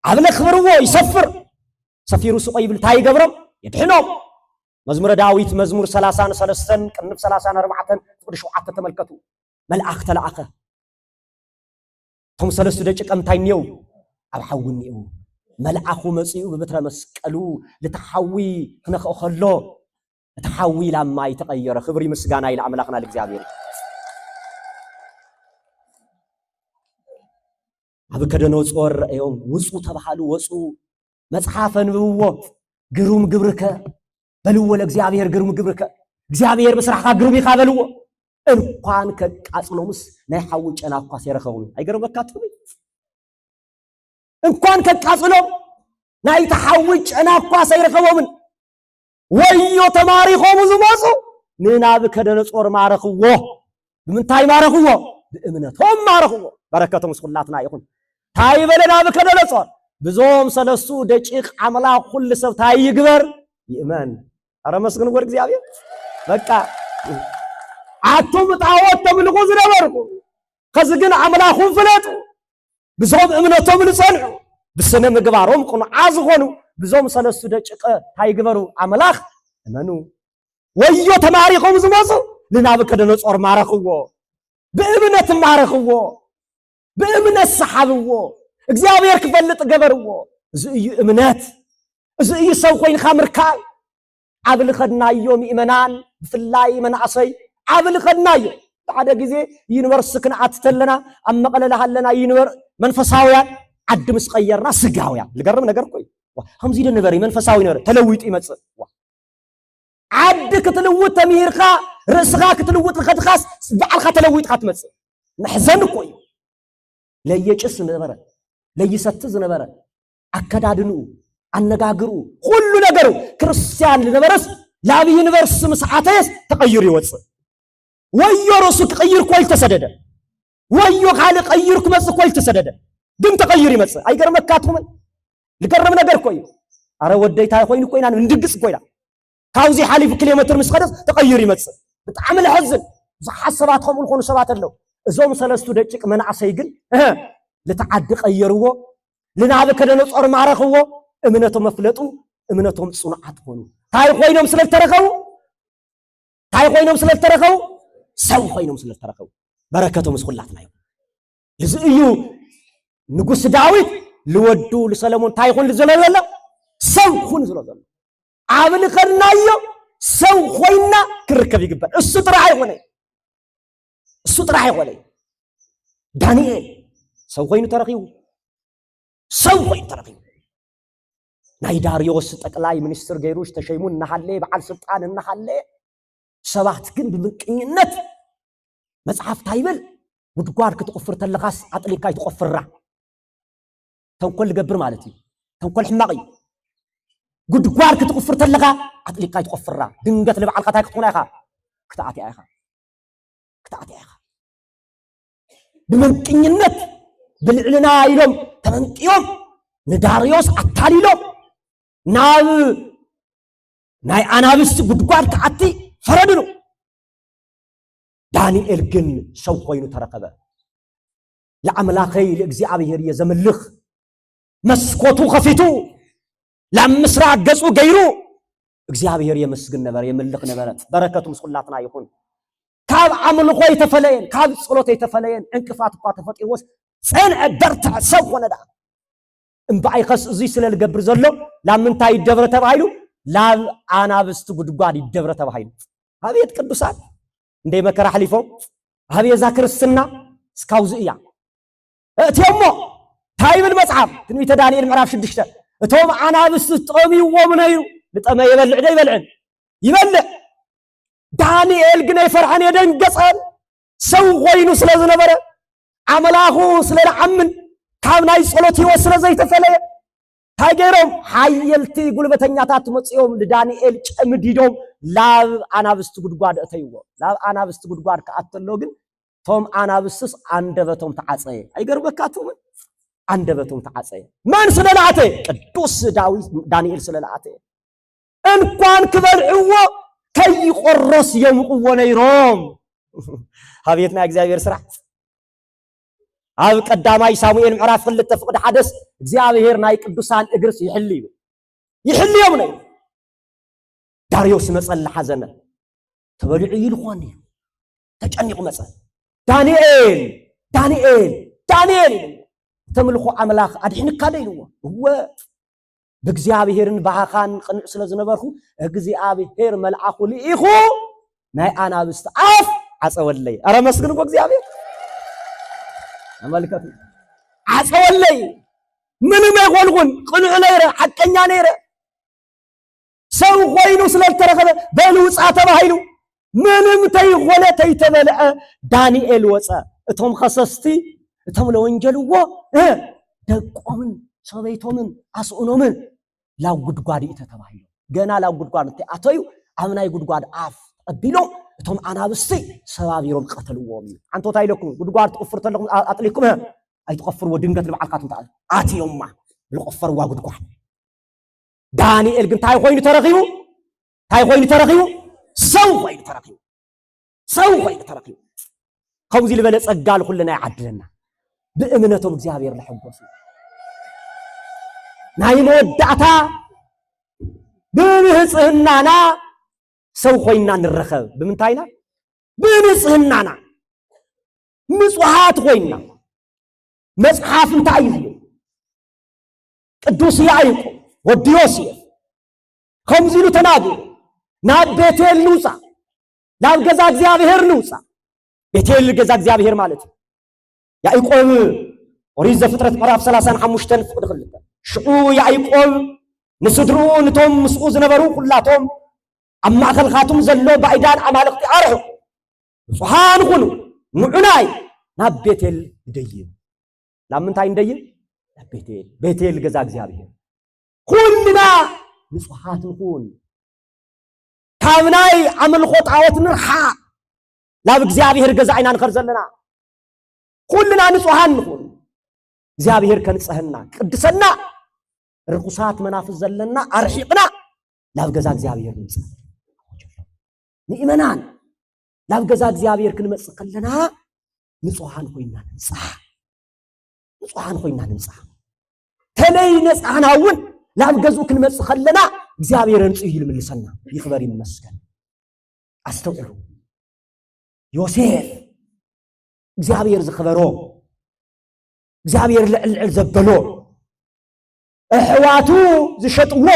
عبل خبرو يسفر سفيرو سقي بالتاي قبرم يدحنوم مزمور داويت مزمور 33 قنف 34 فقد شوعات تملكتو ملعق تلعقه هم 3 دقيقه امتاينيو اب حونيو ملأخو مسيو ببتر مسقلو لتحوي كنخو خلو تحوي لما يتغير خبري مسغانا الى املاخنا لእግዚአብሔር اب كدنو صور ايوم وصو تبحالو وصو مصحافن بو ግሩም ግብርከ በልዎ ለእግዚአብሔር ግሩም ግብርከ እግዚአብሔር በስራኻ ግሩም ይኻበልዎ እንኳን ከቃጽሎምስ ናይ ሐው ጨናኳ ሲረኸው አይገርበካትም እንኳን ከቃጽሎም ናይ ተሐው ጨናኳ ሲረኸውምን ወዮ ተማሪኾም ዝመጹ ንናብ ከደነጾር ማረኽዎ ብምንታይ ማረኽዎ በእምነቶም ማረኽዎ በረከቶም ስኩላትና ይኹን ታይበለና በከደነጾር بزوم سلسو دقيق عملا كل سب تاي يغبر يمن اره مسكن ور እግዚአብሔር በቃ አቶም ጣወት ተምልቆ ዝነበርኩ ከዝግን አምላኹን ፍለጡ بزوم እምነቶም ልጸንዑ بسنه ምግባሮም ቁኑ አዝኾኑ بزوم ሰለስቱ ደቂቅ ታይ ይግበሩ አምላኽ እመኑ ወዮ ተማሪኹም ዝመጹ ለናብከደነጾር ማረኽዎ በእምነት ማረኽዎ በእምነት ሰሐብዎ እግዚአብሔር ክፈልጥ ገበርዎ እዙይ እምነት እዙይ ሰው ኮይን ኻምርካይ አብል ኸድናዮ ሚእመናን ብፍላይ መናእሰይ አብል ኸድናዮ ባደ ጊዜ ዩኒቨርሲቲ ክንአትተለና አመቀለላሃለና ዩኒቨር መንፈሳውያን አድ ምስቀየርና ስጋውያን ልገርም ነገር ቆይ همዚ ደነበሪ መንፈሳዊ ነገር ተለውጥ ይመጽእ አድ ክትልውጥ ተሚርኻ ርእስኻ ክትልውጥ ኸድኻስ በዓልኻ ተለውጥኻ ትመጽእ ንሕዘን ቆይ ለየጭስ ነበረ ለይሰትዝ ነበረ አከዳድኑ አነጋግሩ ሁሉ ነገሩ ክርስቲያን ለነበረስ ላብ ዩኒቨርስ መስዓተስ ተቀይር ይወጽ ወዮ ራሱ ተቀይር ኮል ተሰደደ ወዮ ካለ ቀይር ኩመጽ ኮል ተሰደደ ግን ተቀይር ይመጽ አይገርመካቱም ልቀርም ነገር ኮይ አረ ወደይታ ኮይን ኮይና እንድግጽ ኮይና ካውዚ ሐሊፍ ኪሎሜትር መስቀደስ ተቀይር ይመጽ በጣም ለሐዘን ዘሐሰባትኩም ልኮኑ ሰባት አለው እዞም ሰለስቱ ደቂቅ መናዕሰይ ግን لتعد قيروا لنعب كدنጾር ማረኽዎ እምነቶም መፍለጡ እምነቶም ጽኑዓት ሆኑ ታይ ኮይኖም ስለተረከው ሰው ኮይኖም ስለተረከው በረከቶም ስኩላትና ይሁን ለዝዩ ንጉስ ዳዊት ልወዱ ለሰለሞን ታይ ሆን ለዘለለ ሰው ሆን ዘለለ አብል ከናዮ ሰው ኮይና ክርከብ ይግባል እሱ ጥራይ ሆነ ዳንኤል ሰው ኮይኑ ተረኺው ናይ ዳርዮስ ጠቅላይ ሚኒስትር ገይሩሽ ተሸይሙ እናሐለ በዓል ስልጣን እናሐለ ሰባት ግን ብምቅኝነት መጽሐፍ ታይበል ጉድጓድ ክትቆፍር ተለኻስ አጥሊካ ይተቆፍራ ተንኮል ገብር ማለት እዩ ተንኮል ሕማቂ ጉድጓድ ክትቆፍር ተለኻ አጥሊካ ይተቆፍራ ድንገት ለበዓልካ ታይ ክትኮና ኢኻ ክትአትያ ኢኻ ብምቅኝነት بالعلنا يلوم تمنقيوم نداريوس اتاليلوم ناي انابست غدغاد كاتي فردنو دانيኤል ግን ሰው ኮይኑ ተረከበ ለአምላከይ ለእግዚአብሔር የዘመልኽ መስኮቱ ከፊቱ ለምስራቅ ገጹ ገይሩ እግዚአብሔር የመስግን ነበር የመልኽ ነበር በረከቱ መስኩላትና ይሁን ካብ አምልኮ የተፈለየን ካብ ጸሎት የተፈለየን እንቅፋት ቋ ተፈጥሮስ صنع درت سب وندا امباي خص زي سلل قبر زلو لامنتا يدبر تبايلو لا انا بست غدغاد يدبر تبايلو هابيت قدوسات اندي مكر حليفو هابي ذاكر السنه سكاوزيا اتيمو تايبل مصعب تنوي دانيኤል ምዕራፍ 6 እቶም انا بست طوميو منيو لطما يبلع دانيኤል ግን ይፈርሃን የደንገጸን ሰው ሆይኑ ስለዝነበረ አምላኹ ስለለዓምን ካብ ናይ ጸሎት ይወስለ ዘይተፈለየ ታይገሮም ሓየልቲ ጉልበተኛታት መጽኦም ለዳንኤል ጨምዲዶም ላብ አናብስት ጉድጓድ እተይዎ ላብ አናብስት ጉድጓድ ከአተሎ ግን ቶም አናብስስ አንደበቶም ተዓጸየ አይገርበካቱም አንደበቶም ተዓጸየ ማን ስለላአተ ቅዱስ ዳዊት ዳንኤል ስለላአተ እንኳን ክበልዕዎ ከይቆሮስ የምቁዎ ነይሮም ሀቤትና እግዚአብሔር ስራ አብ ቀዳማይ ሳሙኤል ምዕራፍ 2 ፍቅድ ሐደስ እግዚአብሔር ናይ ቅዱሳን እግርስ ይሕልዮም ነው ዳርዮስ መጸል ሐዘነ ተበልዑ ይልኾን ተጨኒቁ መጸ ዳንኤል تملخو أملاخ أدحين كادينو هو بإግዚአብሔርን ባህኻን ቅንዕ ስለ ዝነበርኩ እግዚአብሔር መልአኹ ልኢኹ ናይ ኣናብስት ኣፍ ዓፀወለይ ኣረ መስግንዎ እግዚአብሔር አመልከቱ ዓፀወለይ ምንም አይሆንኩን ቅንዕ ነይረ ሐቀኛ ነይረ ሰው ኮይኑ ስለተረከበ በልውፃ ተባሂሉ ምንም ተይኾነ ተይተበልዐ ዳንኤል ወፀ እቶም ኸሰስቲ እቶም ለወንጀልዎ ደቆምን ሰበይቶምን አስኡኖምን ላው ጉድጓድ ተባሂሉ ገና ላው ጉድጓድ ተአተዩ አምናይ ጉድጓድ አፍ ተቀቢሎም እቶም አናብስቲ ሰባቢሮም ቀተልዎም አንተ ታይለኩም ጉድጓድ ተቆፍር ተለኩም አጥሊኩም አይተቆፍርዎ ድንገት ለባልካቱም ተአል አትዮማ ለቆፈርዋ ጉድጓድ ዳንኤል ግን ታይ ኮይኑ ተረኺቡ ሰው ኮይኑ ተረኺቡ ከምዚ ልበለ ጸጋል ኩልና ይዓድለና በእምነቶም እግዚአብሔር ለሐጎሱ ናይ መወዳእታ ብንጽህናና ሰው ኮይና ንረኸብ ብምንታይና ብንጽህናና ንጹሃት ኮይና መጽሐፍ እንታይ እዩ ቅዱስ ያዕቆብ ወዲ ዮሴፍ ከምዚ ኢሉ ተናገሩ ናብ ቤቴል ንውፃ ናብ ገዛ እግዚአብሔር ንውፃ ቤቴል ገዛ እግዚአብሔር ማለት ያዕቆብ ኦሪት ዘፍጥረት ምዕራፍ 35 ፍቅድ 2 ሽዑ ያዕቆብ ንስድርኡ ነቶም ምስኡ ዝነበሩ ኩላቶም ኣብ ማእኸልካቶም ዘሎ ባዕዳን ኣማልኽቲ ኣርሑ ንጹሃን ኩኑ ንዑናይ ናብ ቤቴል ይደይብ ናብ ምንታይ እንደይብ ናብ ቤቴል ገዛ እግዚአብሔር ኩልና ንጹሃት ንኩን ካብ ናይ ኣምልኾ ጣዖት ንርሓቅ ናብ እግዚአብሔር ገዛ ኢና ንኸር ዘለና ኩልና ንጹሃን ንኩን እግዚአብሔር ከንጽህና ቅድሰና ርኩሳት መናፍስ ዘለና አርሒቅና ናብ ገዛ እግዚአብሔር ንጽህ ንኢመናን ናብ ገዛ እግዚአብሔር ክንመጽእ ከለና ንጹሃን ኮይና ንጽህ ተለይ ነጻናውን ናብ ገዙ ክንመጽእ ከለና እግዚአብሔር ንጽህ ይልምልሰና ይኽበር ይመስገን አስተውሉ ዮሴፍ እግዚአብሔር ዝኽበሮ እግዚአብሔር ልዕልዕል ዘበሎ እሕዋቱ ዝሸጥዎ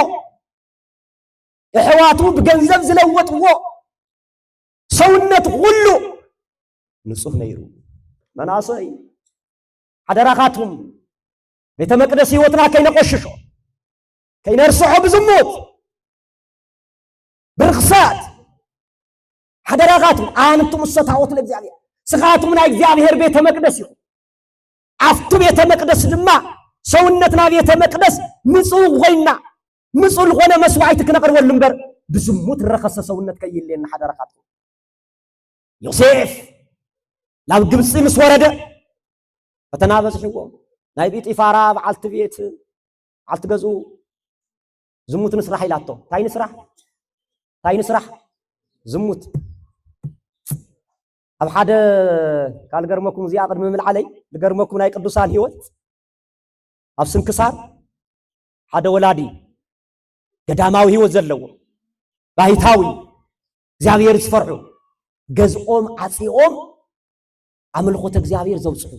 እሕዋቱ በገንዘብ ዝለወጥዎ ሰውነት ሁሉ ንጹህ ነይሩ መናሰይ ሓደራኻቱም ቤተ መቅደስ ህይወትና ከይነቆሽሾ ከይነርሰሖ ብዝሙት ብርክሳት ሓደራኻቱም አንቱም ሰታወት ለእግዚአብሔር ስኻቱም ናይ እግዚአብሔር ቤተ መቅደስ ይኹ አፍቱ ቤተ መቅደስ ድማ ሰውነትና ቤተ መቅደስ ንጹህ ኮይና ንጹህ ሆነ መስዋዕት ክነቅርበሉ እምበር ብዝሙት ረኸሰ ሰውነት ከይልየና ሓደራኻቱም ዮሴፍ ናብ ግብፅ ምስ ወረደ ፈተና በዝሕዎ ናይ ጲጢፋራ በዓልቲ ቤት በዓልቲ ገዝኡ ዝሙት ንስራሕ ኢላቶ ታይ ንስራሕ ዝሙት ኣብ ሓደ ካልገርመኩም እዚኣ ቅድሚ ምልዓለይ ዝገርመኩም ናይ ቅዱሳን ህይወት ኣብ ስንክሳር ሓደ ወላዲ ገዳማዊ ህይወት ዘለዎ ባይታዊ እግዚአብሔር ዝፈርሑ ገዝኦም ዓጺኦም ኣምልኾተ እግዚአብሔር ዘውጽሑ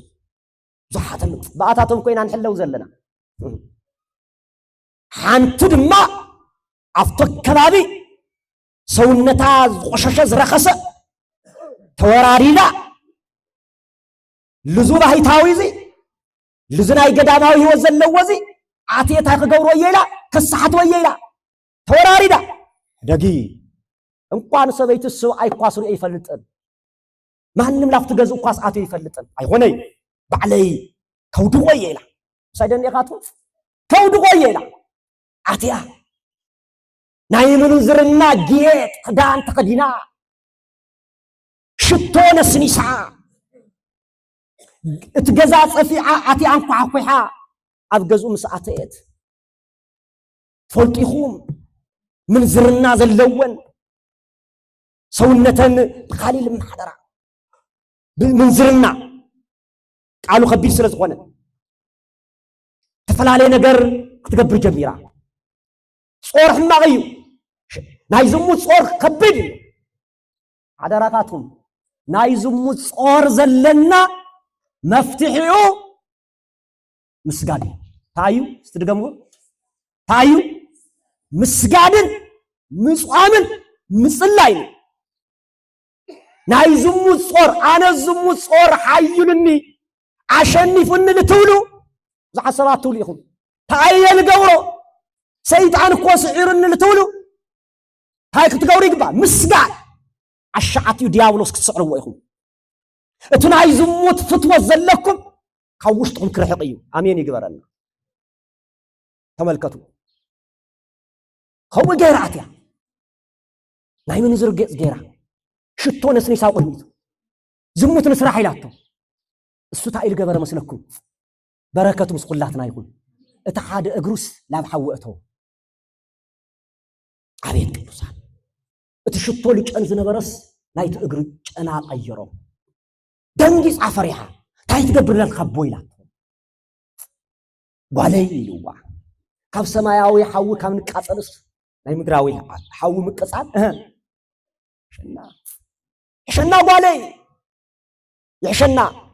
ብዙሓት በኣታቶም ኮይና ንሕለው ዘለና ሓንቲ ድማ ኣብቶ ከባቢ ሰውነታ ዝቆሸሸ ዝረኸሰ ተወራሪዳ ልዙ ባይታዊ እዚ ልዙ ናይ ገዳማዊ ህይወት ዘለዎ እዚ ኣትየታ ክገብሮ የኢላ ከሳሓትወ የኢላ ተወራሪዳ ደጊ እንኳን ሰበይት ሰብኣይ ኳስ ርኡ ይፈልጥን ማንም ላፍት ገዝ ኳስ ኣትዩ ይፈልጥን ኣይሆነይ ባዕለይ ከውድቆ የኢላ ሳይደንኻቱ ከውድቆ የኢላ ኣትያ ናይ ምንዝርና ጌጥ ክዳን ተኸዲና ሽቶ ነስኒሳ እትገዛ ፀፊዓ ኣትያ አንኳሓኳሓ ኣብ ገዝኡ ምስ ኣተየት ፈልጢኹም ምንዝርና ዘለወን ሰውነተን ብኻሊል ማሕደራ ብምንዝርና ቃሉ ከቢድ ስለ ዝኾነ ተፈላለየ ነገር ክትገብር ጀሚራ ጾር ሕማቕ እዩ ናይ ዝሙት ጾር ከቢድ እዩ ሓደራታቱም ናይ ዝሙት ጾር ዘለና መፍትሒኡ مسجد تايو استدقمو تايو مسجد مسؤامن مسلاين ناي زموت صور أنا زموت صور حيلني عشاني فن لتولو زعسرات توليهم تاي الجورو سيطان كوس عيرن لتولو هاي كتجوري قبا مسجد عشعتي دياولوس كتصعروا ويهم اتناي زموت فتوى زلكم كوشتهم كرحقيو امين يقبرنا تملكتوا هو جيراتيا ناي من زرق جيرا شتو نسني ساقول ميتو زموت نسرح يلاتو السو تايل قبر مسلكم بركته مسقلاتنا يكون اتحاد اجروس لا بحوقته عبيد قدوسان اتشتو لي قن زنبرس نايت اجرو قنا قيرو دنجيس عفريها تاي تقبر للخبو يلات والي يلوا كاب سماياوي حو كام نقاصلس ناي مدراوي حو مقصال شنا بالي يحشنا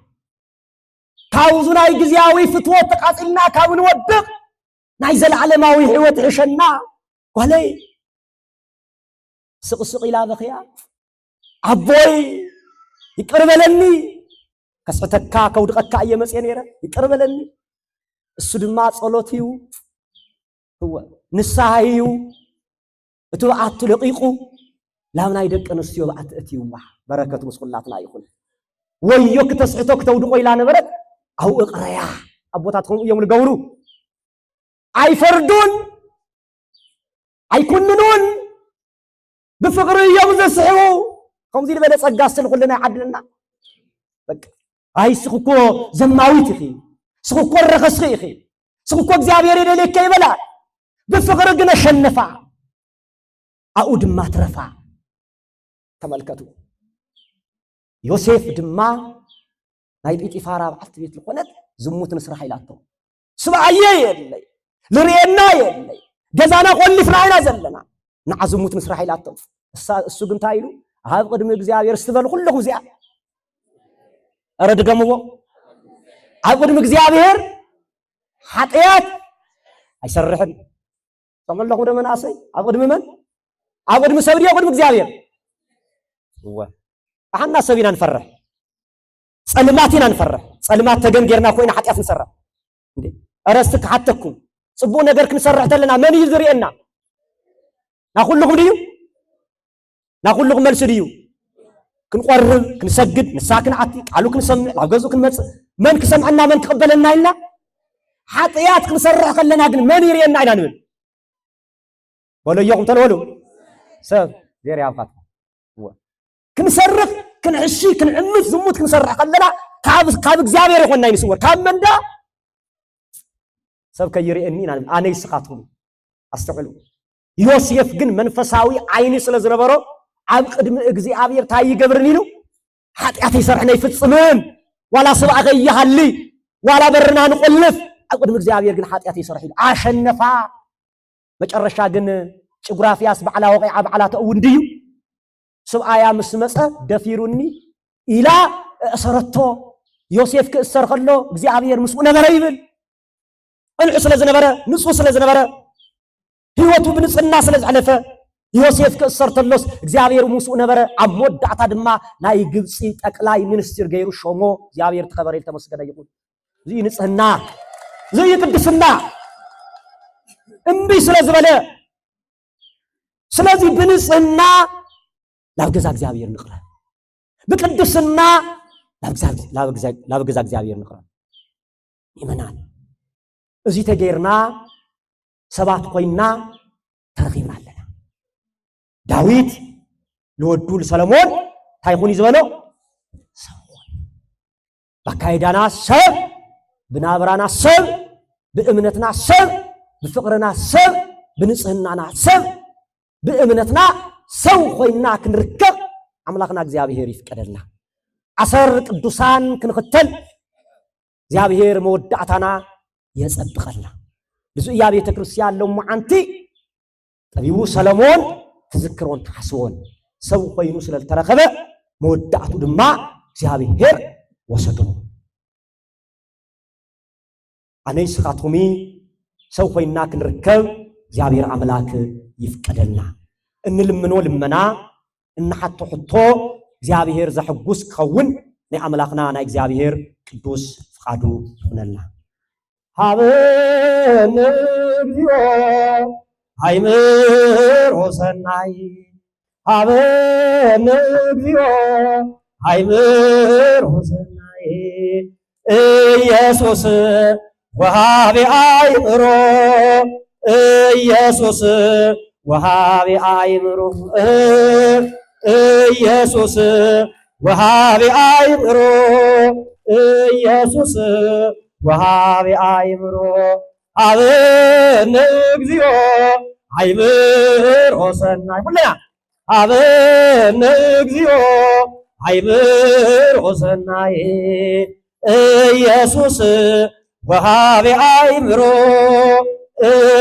كاوزنا يجزياوي فتوى تقاصلنا كاون ودق نايزل علماوي حيوت حشنا بالي سق الى بخيا عبوي يقربلني كسفتكا كودقكا يمصي نيره يقربلني السو دما صلوتيو هو نسايو اتبعت لقيقو لامنا يدق نسيو بعت اتيوا بركه مسقلاتنا يكون ويوك تسعتك تودقو الى نبرت او اقريا ابوتاتكم يوم الغورو اي فردون اي كننون بفقر يوم زسحو كم زي بلا صقاسل كلنا عدلنا بق اي سخكو زماويت اخي سخكو رخص اخي سخكو እግዚአብሔር የሌለከ ይበላል بفقر ግን ሸነፋ አኡድ ማትረፋ ተመልከቱ ዮሴፍ ድማ ናይ ጲጢፋራ ባዕልት ቤት ልኾነት ዝሙት ንስራሕ ኢላቶ ስባየ የለይ ልርየና የለይ ገዛና ቆልፍና አይና ዘለና ንዓ ዝሙት ንስራሕ ኢላቶ እሱ ግን ታይሉ ኣብ ቅድሚ እግዚአብሔር ስትበል ኩልኩም እዚኣ አረድገምዎ ኣብ ቅድሚ እግዚአብሔር ኃጢአት አይሰርሕን ተመለኹ ደመናሰይ ኣብ ቅድሚ መን ኣብ ቅድሚ ሰብዲ ኣብ ቅድሚ እግዚአብሔር አሐና ሰቢና እንፈርህ ጸልማቲና እንፈርህ ጸልማት ተገንጌርና ኮይና ኃጢአት እንሰራ እንዴ አረስትክ ሐተኩም ጽቡ ነገር ክንሰርሕ ተለና መን ይዝርየና ናኩልኩም ድዩ ናኩልኩም መልስ ድዩ ክንቆርብ ክንሰግድ ንሳክን አቲ ቃሉ ክንሰምዕ አገዙ ክንመጽ መን ክሰምዕና መን ክቀበለና ኢልና ኃጢአት ክንሰርሕ ከለና ግን መን ይርየና ኢና ንብል ወለየኩም ተልወሉ ሰብ ዘር ያፋት كنسرق كنعشي كنعمت زموت كنسرح قلنا كاب እግዚአብሔር يخوننا ينسور كاب مندا سب كيريني انا يسخاتهم استقلوا يوسف ግን መንፈሳዊ አይኒ ስለዝነበረው ኣብ ቅድሚ እግዚአብሔር ታይ ይገብርኒ ነው ኃጢአት ይሰርሕና ይፍጽምን ዋላ ሰብአ ገይሃሊ ዋላ በርና ንቆልፍ ኣብ ቅድሚ እግዚአብሔር ግን ኃጢአት ይሰርሕ አሸነፋ መጨረሻ ግን ጭጉራፊያስ በዓላ ወቂዓ በዓላ ተውንድዩ سبعايا مسمسة دفيروني إلى أسرته يوسف كأسر خلو እግዚአብሔር مسؤول نبرة يبل العسل زنبرة نصوص زنبرة هيوتو بنص الناس لزعلفة يوسف كأسر تلوس እግዚአብሔር مسؤول نبرة عمود عتاد ما لا يجلسي أكلاي منستير غيرو شومو እግዚአብሔር تخبر يلتمسكنا يقول زي نصنا زي قدسنا امبي سلازبله سلازي بنصنا ላብገዛ እግዚአብሔር ንቅረ በቅድስና ላብገዛ እግዚአብሔር ንቅረ ይመናል እዚ ተገይርና ሰባት ኮይና ተረኺብና ኣለና ዳዊት ለወዱ ለሰሎሞን ታይኹን ይዝበሎ ሰሞን በካይዳና ሰብ ብናብራና ሰብ በእምነትና ሰብ በፍቅርና ሰብ በንጽህናና ሰብ በእምነትና ሰው ኮይና ክንርከብ አምላክና እግዚአብሔር ይፍቀደልና አሰር ቅዱሳን ክንከተል እግዚአብሔር መወዳዕታና የጸብቀልና ብዙ ያ ቤተ ክርስቲያን ለው ማዓንቲ ጠቢቡ ሰሎሞን ተዝክሮን ተሐስቦን ሰው ኮይኑ ስለተረከበ መወዳዕቱ ድማ እግዚአብሔር ወሰዶ ኣነይ ስኻቶሚ ሰው ኮይና ክንርከብ እግዚአብሔር አምላክ ይፍቀደልና እንልምኖ ልመና እንሐቶ ሕቶ እግዚአብሔር ዘሕጉስ ከውን ናይ አምላክና ናይ እግዚአብሔር ቅዱስ ፍቃዱ ይኹነልና ሃበነ እግዚኦ ሃይምሮ ሰናይ ሃበነ እግዚኦ ሃይምሮ ሰናይ ኢየሱስ ወሃቢ አእምሮ ኢየሱስ ወሃቢ አእምሮ ኢየሱስ ወሃቢ አእምሮ ኢየሱስ ወሃቢ አእምሮ ሃበነ እግዚኦ ሃይምሮ ሰናይ ሁለና ሃበነ እግዚኦ ሃይምሮ ሰናይ ኢየሱስ ወሃቢ አእምሮ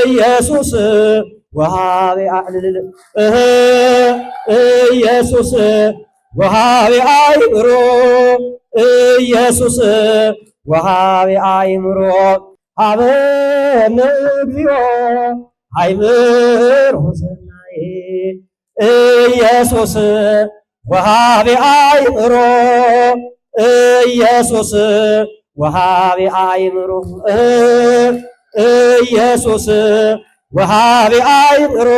ኢየሱስ ወሃቢ ኢየሱስ ወሃቢ አእምሮ ኢየሱስ ወሃቢ አእምሮ ሃበነ እግዚኦ ሃይምሮ ሰናይ ኢየሱስ ወሃቢ አእምሮ ኢየሱስ ወሃቢ አእምሮ ኢየሱስ ወሃቢ አእምሮ